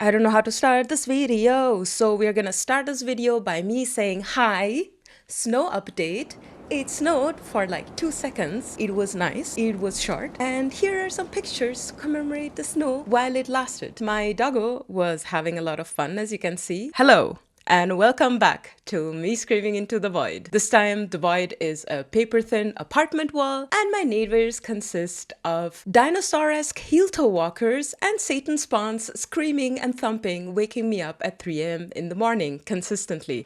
I don't know how to start this video, so we're gonna start this video by me saying hi, snow update. It snowed for like 2 seconds. It was nice, it was short, and here are some pictures to commemorate the snow while it lasted. My doggo was having a lot of fun, as you can see. Hello! And welcome back to me screaming into the void. This time the void is a paper-thin apartment wall, and my neighbors consist of dinosaur-esque heel-toe walkers and Satan spawns screaming and thumping, waking me up at 3 a.m. in the morning consistently.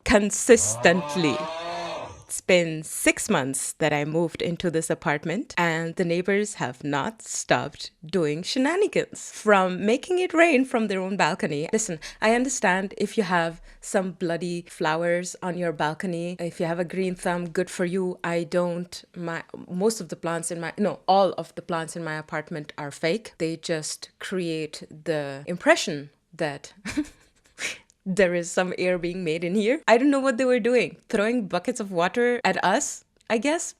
Consistently. It's been 6 months that I moved into this apartment, and the neighbors have not stopped doing shenanigans. From making it rain from their own balcony. Listen, I understand if you have some bloody flowers on your balcony, if you have a green thumb, good for you. I don't. Most of the plants in my, no, all of the plants in my apartment are fake. They just create the impression that there is some air being made in here. I don't know what they were doing. Throwing buckets of water at us, I guess.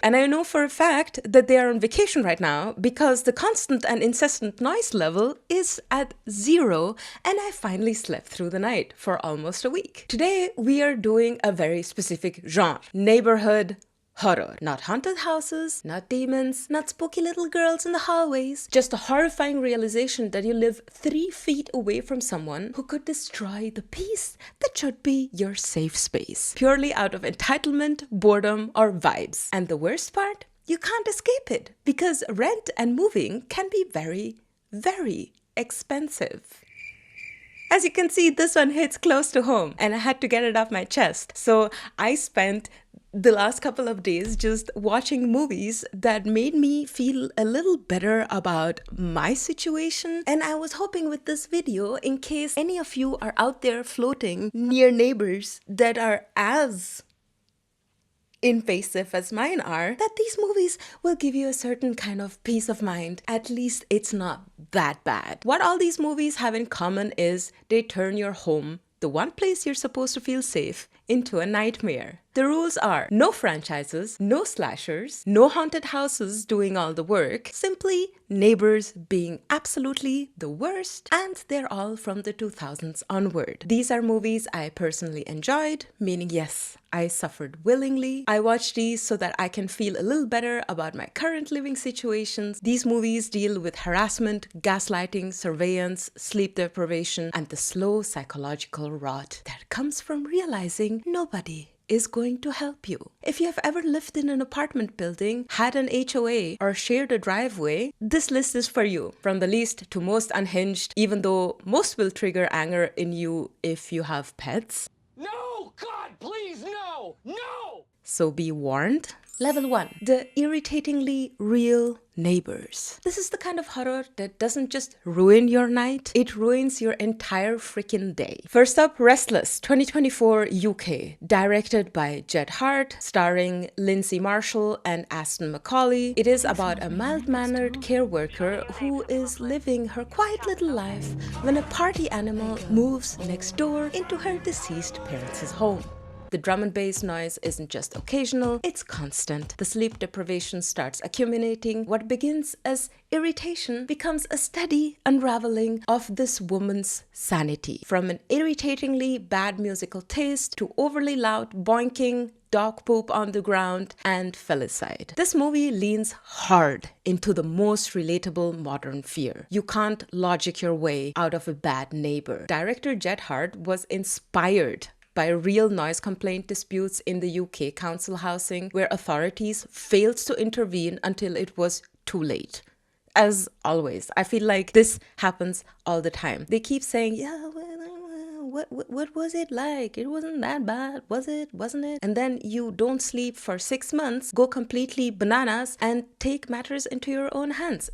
And I know for a fact that they are on vacation right now because the constant and incessant noise level is at 0, and I finally slept through the night for almost a week. Today, we are doing a very specific genre. Neighborhood horror. Not haunted houses, not demons, not spooky little girls in the hallways. Just a horrifying realization that you live 3 feet away from someone who could destroy the peace that should be your safe space. Purely out of entitlement, boredom, or vibes. And the worst part? You can't escape it because rent and moving can be very, very expensive. As you can see, this one hits close to home and I had to get it off my chest. So I spent the last couple of days just watching movies that made me feel a little better about my situation. And I was hoping with this video, in case any of you are out there floating near neighbors that are as invasive as mine are, that these movies will give you a certain kind of peace of mind. At least it's not that bad. What all these movies have in common is they turn your home, the one place you're supposed to feel safe, into a nightmare. The rules are no franchises, no slashers, no haunted houses doing all the work, simply neighbors being absolutely the worst, and they're all from the 2000s onward. These are movies I personally enjoyed, meaning yes, I suffered willingly. I watch these so that I can feel a little better about my current living situations. These movies deal with harassment, gaslighting, surveillance, sleep deprivation, and the slow psychological rot that comes from realizing nobody is going to help you. If you have ever lived in an apartment building, had an HOA, or shared a driveway, this list is for you. From the least to most unhinged, even though most will trigger anger in you if you have pets. No! God, please, no! No! So be warned. Level 1. The irritatingly real neighbors. This is the kind of horror that doesn't just ruin your night, it ruins your entire freaking day. First up, Restless, 2024 UK, directed by Jed Hart, starring Lindsay Marshall and Aston Macaulay. It is about a mild-mannered care worker who is living her quiet little life when a party animal moves next door into her deceased parents' home. The drum and bass noise isn't just occasional, it's constant. The sleep deprivation starts accumulating. What begins as irritation becomes a steady unraveling of this woman's sanity. From an irritatingly bad musical taste to overly loud boinking, dog poop on the ground, and felicide. This movie leans hard into the most relatable modern fear. You can't logic your way out of a bad neighbor. Director Jed Hart was inspired by real noise complaint disputes in the UK council housing where authorities failed to intervene until it was too late. As always, I feel like this happens all the time. They keep saying, yeah, what was it like? It wasn't that bad, was it? Wasn't it? And then you don't sleep for 6 months, go completely bananas, and take matters into your own hands.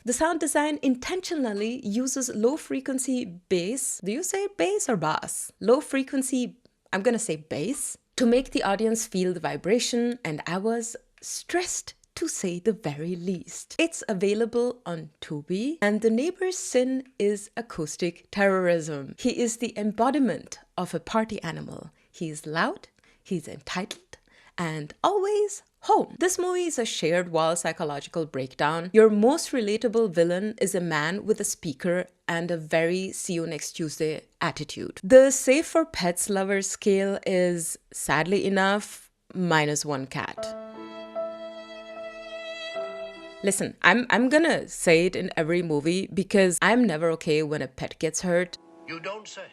The sound design intentionally uses low-frequency bass. Do you say bass or bass? Low-frequency, I'm gonna say bass, to make the audience feel the vibration, and I was stressed to say the very least. It's available on Tubi, and the neighbor's sin is acoustic terrorism. He is the embodiment of a party animal. He is loud, he's entitled, and always home. This movie is a shared wall psychological breakdown. Your most relatable villain is a man with a speaker and a very see you next Tuesday attitude. The safe for pets lovers scale is, sadly enough, -1 cat. Listen, I'm gonna say it in every movie because I'm never okay when a pet gets hurt. You don't say.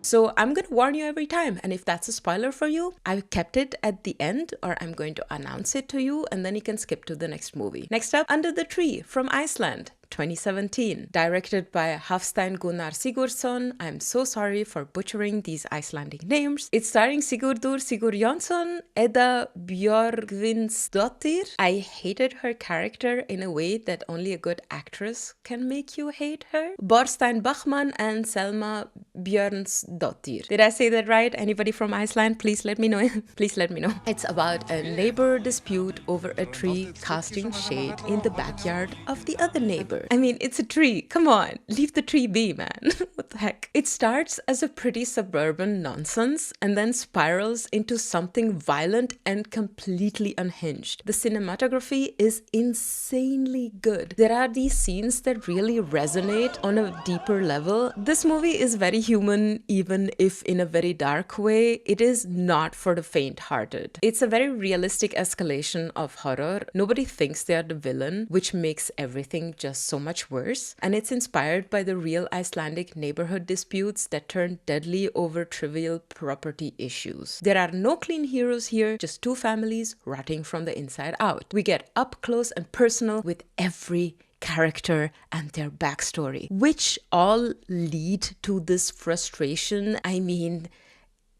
So I'm gonna warn you every time, and if that's a spoiler for you, I've kept it at the end, or I'm going to announce it to you, and then you can skip to the next movie. Next up, Under the Tree from Iceland. 2017, directed by Hafstein Gunnar Sigurdsson. I'm so sorry for butchering these Icelandic names. It's starring Sigurdur Sigurjónsson, Edda Björgvinsdottir. I hated her character in a way that only a good actress can make you hate her. Borstein Bachmann and Selma Björnsdottir. Did I say that right? Anybody from Iceland? Please let me know. Please let me know. It's about a neighbor dispute over a tree casting shade in the backyard of the other neighbor. I mean, it's a tree. Come on, leave the tree be, man. What the heck? It starts as a pretty suburban nonsense and then spirals into something violent and completely unhinged. The cinematography is insanely good. There are these scenes that really resonate on a deeper level. This movie is very human, even if in a very dark way. It is not for the faint-hearted. It's a very realistic escalation of horror. Nobody thinks they are the villain, which makes everything just so much worse, and it's inspired by the real Icelandic neighborhood disputes that turn deadly over trivial property issues. There are no clean heroes here, just two families rotting from the inside out. We get up close and personal with every character and their backstory, which all lead to this frustration. I mean,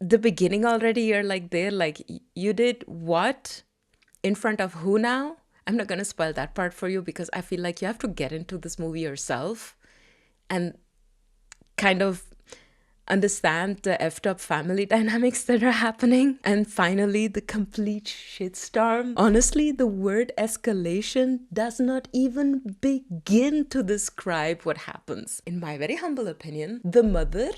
the beginning already, you're like, you did what? In front of who now? I'm not going to spoil that part for you because I feel like you have to get into this movie yourself and kind of understand the effed up family dynamics that are happening. And finally, the complete shitstorm. Honestly, the word escalation does not even begin to describe what happens. In my very humble opinion, the mother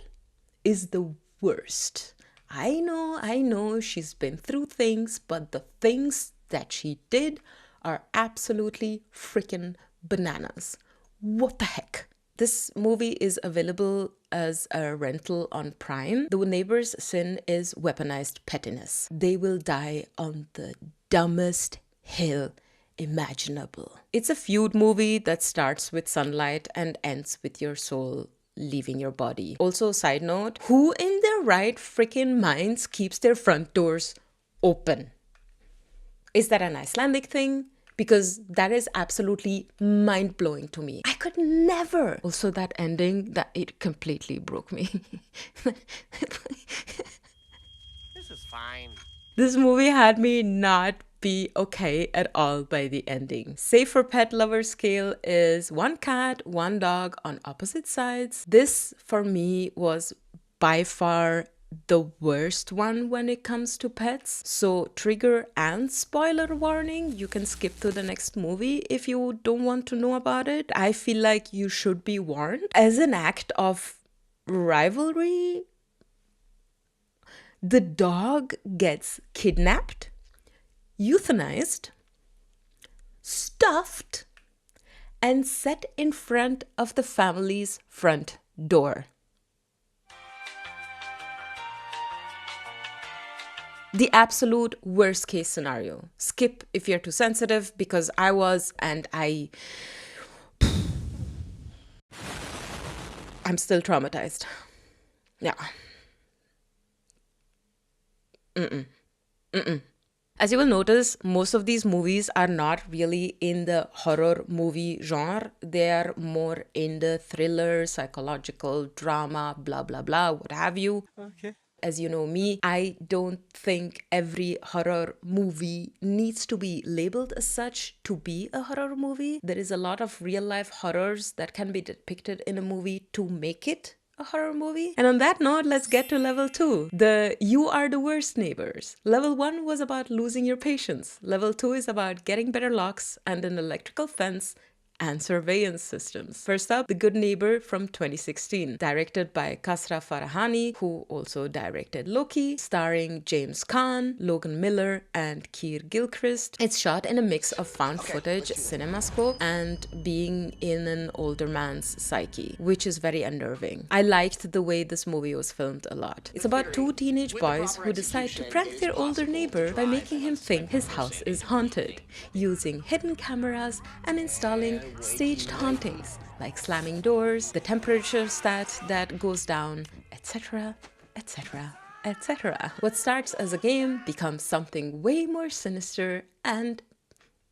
is the worst. I know, she's been through things, but the things that she did are absolutely freaking bananas. What the heck? This movie is available as a rental on Prime. The neighbor's sin is weaponized pettiness. They will die on the dumbest hill imaginable. It's a feud movie that starts with sunlight and ends with your soul leaving your body. Also, side note, who in their right freaking minds keeps their front doors open? Is that an Icelandic thing? Because that is absolutely mind-blowing to me. I could never. Also, that ending, that it completely broke me. This is fine. This movie had me not be okay at all by the ending. Safe for pet lover scale is 1 cat, 1 dog on opposite sides. This, for me, was by far the worst one when it comes to pets. So trigger and spoiler warning, you can skip to the next movie if you don't want to know about it. I feel like you should be warned. As an act of rivalry, the dog gets kidnapped, euthanized, stuffed, and set in front of the family's front door. The absolute worst case scenario. Skip if you're too sensitive, because I was, and I'm still traumatized. Yeah. As you will notice, most of these movies are not really in the horror movie genre. They are more in the thriller, psychological, drama, blah, blah, blah, what have you. Okay. As you know me, I don't think every horror movie needs to be labeled as such to be a horror movie. There is a lot of real life horrors that can be depicted in a movie to make it a horror movie. And on that note, let's get to level 2. The You Are the Worst Neighbors. Level 1 was about losing your patience. Level 2 is about getting better locks and an electrical fence and surveillance systems. First up, The Good Neighbor from 2016, directed by Kasra Farahani, who also directed Loki, starring James Caan, Logan Miller, and Keir Gilchrist. It's shot in a mix of found footage, cinemascope, and being in an older man's psyche, which is very unnerving. I liked the way this movie was filmed a lot. It's about two teenage boys who decide to prank their older neighbor by making him think his house is haunted, using hidden cameras and installing staged hauntings like slamming doors, the temperature stat that goes down, etc., etc., etc. What starts as a game becomes something way more sinister and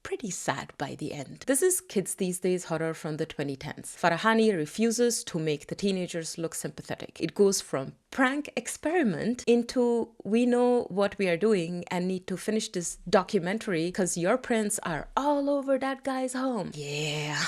pretty sad by the end. This is kids these days horror from the 2010s. Farahani refuses to make the teenagers look sympathetic. It goes from prank experiment into we know what we are doing and need to finish this documentary because your prints are all over that guy's home. Yeah.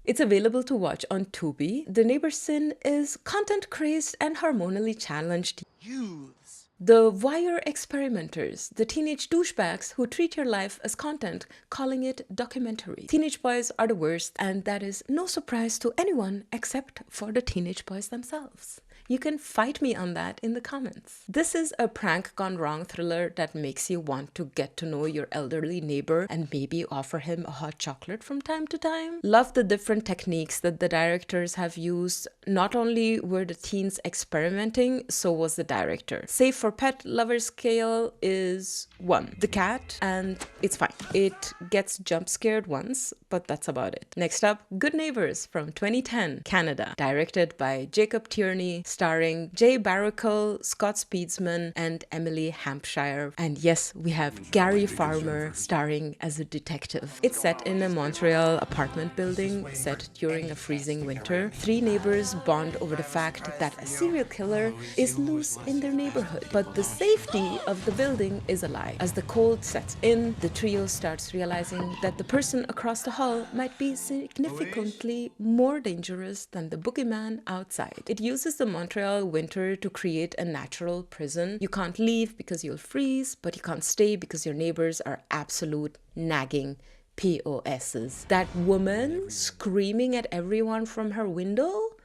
It's available to watch on Tubi. The neighbor's sin is content-crazed and hormonally challenged Youths. the wire experimenters, the teenage douchebags who treat your life as content, calling it documentary. Teenage boys are the worst, and that is no surprise to anyone except for the teenage boys themselves. You can fight me on that in the comments. This is a prank gone wrong thriller that makes you want to get to know your elderly neighbor and maybe offer him a hot chocolate from time to time. Love the different techniques that the directors have used. Not only were the teens experimenting, so was the director. Safe for pet lover scale is 1. The cat, and it's fine. It gets jump scared once, but that's about it. Next up, Good Neighbors from 2010, Canada, directed by Jacob Tierney, starring Jay Baruchel, Scott Speedsman, and Emily Hampshire. And yes, we have Gary Farmer starring as a detective. It's set in a Montreal apartment building set during a freezing winter. 3 neighbors bond over the fact that a serial killer is loose in their neighborhood. But the safety of the building is a lie. As the cold sets in, the trio starts realizing that the person across the hall might be significantly more dangerous than the boogeyman outside. It uses the Montreal winter to create a natural prison. You can't leave because you'll freeze, but you can't stay because your neighbors are absolute nagging POSs. That woman screaming at everyone from her window?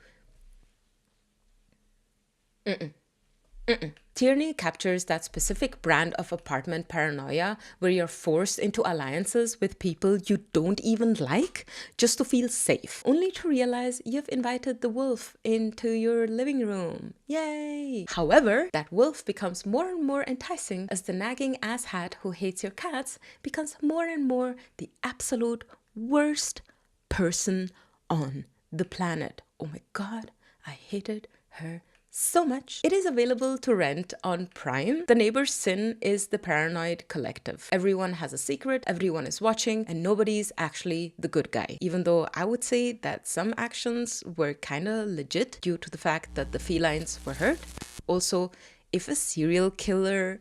Tierney captures that specific brand of apartment paranoia where you're forced into alliances with people you don't even like just to feel safe, only to realize you've invited the wolf into your living room. Yay! However, that wolf becomes more and more enticing as the nagging asshat who hates your cats becomes more and more the absolute worst person on the planet. Oh my god, I hated her so much. It is available to rent on Prime. The neighbor's sin is the paranoid collective. Everyone has a secret, everyone is watching, and nobody's actually the good guy. Even though I would say that some actions were kinda legit due to the fact that the felines were hurt. Also, if a serial killer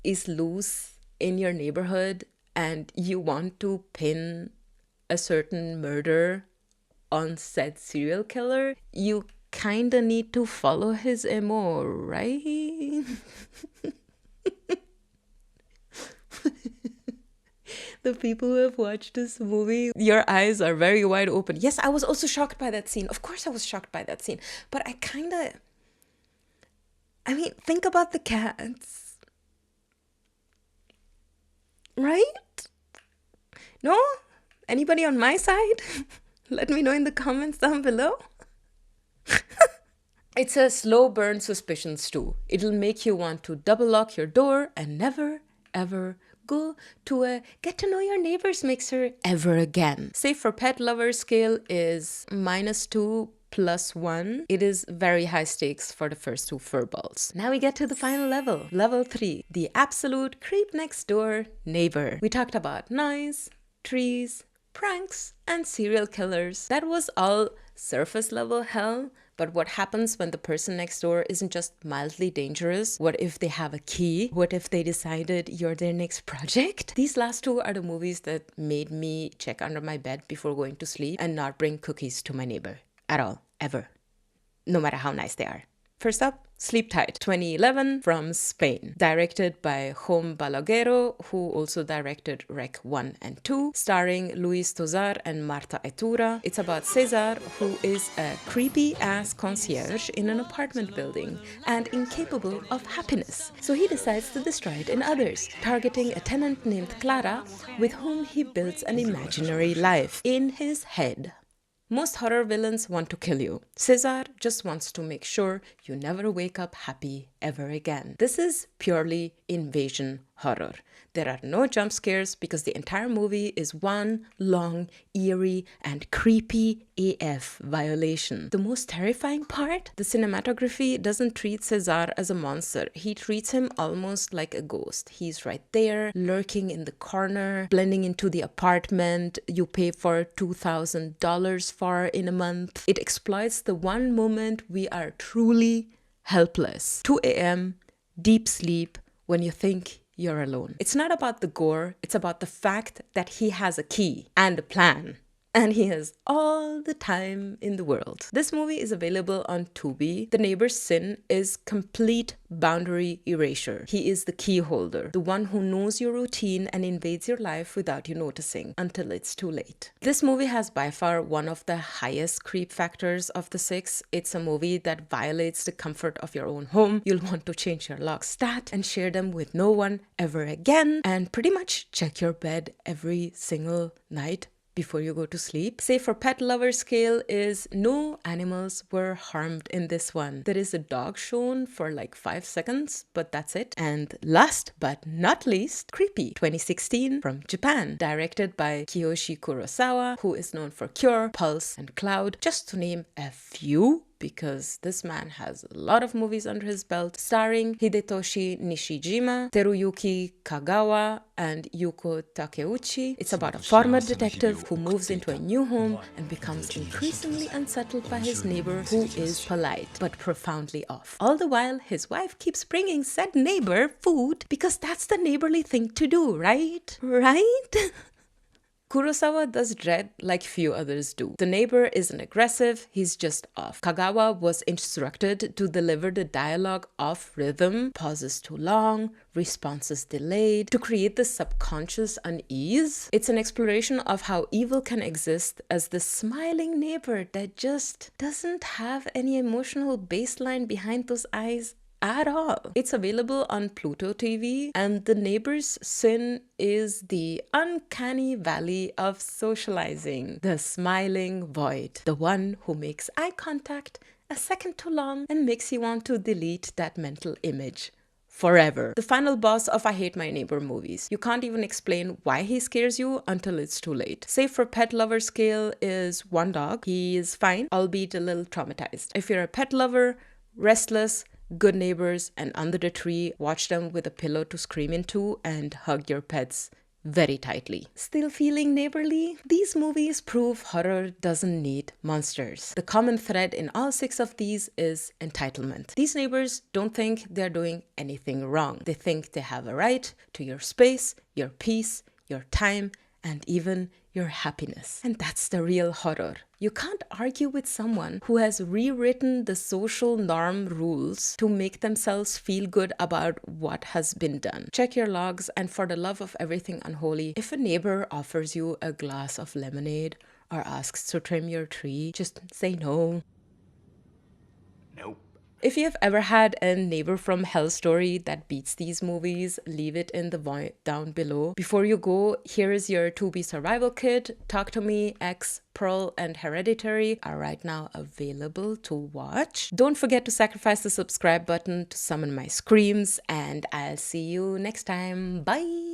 is loose in your neighborhood and you want to pin a certain murder on said serial killer, you kinda need to follow his MO, right? The people who have watched this movie, your eyes are very wide open. Yes, I was also shocked by that scene. Of course I was shocked by that scene. But think about the cats. Right? No? Anybody on my side? Let me know in the comments down below. It's a slow burn suspicion stew. It'll make you want to double lock your door and never, ever go to a get to know your neighbors mixer ever again. Safe for pet lover scale is -2 +1. It is very high stakes for the first 2 furballs. Now we get to the final level. Level 3, the absolute creep next door neighbor. We talked about noise, trees, pranks, and serial killers. That was all surface level hell. But what happens when the person next door isn't just mildly dangerous? What if they have a key? What if they decided you're their next project? These last 2 are the movies that made me check under my bed before going to sleep and not bring cookies to my neighbor. At all. Ever. No matter how nice they are. First up, Sleep Tight, 2011, from Spain. Directed by Jom Balaguero, who also directed Rec 1 and 2, starring Luis Tosar and Marta Etura. It's about Cesar, who is a creepy-ass concierge in an apartment building and incapable of happiness. So he decides to destroy it in others, targeting a tenant named Clara, with whom he builds an imaginary life in his head. Most horror villains want to kill you. Cesar just wants to make sure you never wake up happy ever again. This is purely invasion horror. There are no jump scares because the entire movie is one long, eerie, and creepy AF violation. The most terrifying part? The cinematography doesn't treat Cesar as a monster. He treats him almost like a ghost. He's right there, lurking in the corner, blending into the apartment you pay for $2,000 for in a month. It exploits the one moment we are truly helpless. 2 a.m., deep sleep, when you think you're alone. It's not about the gore, it's about the fact that he has a key and a plan. And he has all the time in the world. This movie is available on Tubi. The neighbor's sin is complete boundary erasure. He is the key holder, the one who knows your routine and invades your life without you noticing until it's too late. This movie has by far one of the highest creep factors of the 6. It's a movie that violates the comfort of your own home. You'll want to change your lock stat and share them with no one ever again, and pretty much check your bed every single night before you go to sleep. Safe for pet lover scale is no animals were harmed in this one. There is a dog shown for like 5 seconds, but that's it. And last but not least, Creepy, 2016, from Japan, directed by Kiyoshi Kurosawa, who is known for Cure, Pulse, and Cloud, just to name a few, because this man has a lot of movies under his belt, starring Hidetoshi Nishijima, Teruyuki Kagawa, and Yuko Takeuchi. It's about a former detective who moves into a new home and becomes increasingly unsettled by his neighbor, who is polite but profoundly off. All the while, his wife keeps bringing said neighbor food because that's the neighborly thing to do, right? Right? Kurosawa does dread like few others do. The neighbor isn't aggressive, he's just off. Kagawa was instructed to deliver the dialogue off rhythm, pauses too long, responses delayed, to create the subconscious unease. It's an exploration of how evil can exist as the smiling neighbor that just doesn't have any emotional baseline behind those eyes at all. It's available on Pluto TV, and the neighbor's sin is the uncanny valley of socializing, the smiling void, the one who makes eye contact a second too long and makes you want to delete that mental image forever. The final boss of I Hate My Neighbor movies. You can't even explain why he scares you until it's too late. Safe for pet lover scale is 1 dog. He is fine, albeit a little traumatized. If you're a pet lover, Restless, Good Neighbors, and Under the Tree, watch them with a pillow to scream into and hug your pets very tightly. Still feeling neighborly? These movies prove horror doesn't need monsters. The common thread in all 6 of these is entitlement. These neighbors don't think they're doing anything wrong. They think they have a right to your space, your peace, your time, and even your happiness. And that's the real horror. You can't argue with someone who has rewritten the social norm rules to make themselves feel good about what has been done. Check your logs, and for the love of everything unholy, if a neighbor offers you a glass of lemonade or asks to trim your tree, just say no. Nope. If you have ever had a neighbor from hell story that beats these movies, leave it in the void down below. Before you go, here is your Tubi survival kit. Talk to Me, X, Pearl, and Hereditary are right now available to watch. Don't forget to sacrifice the subscribe button to summon my screams, and I'll see you next time. Bye!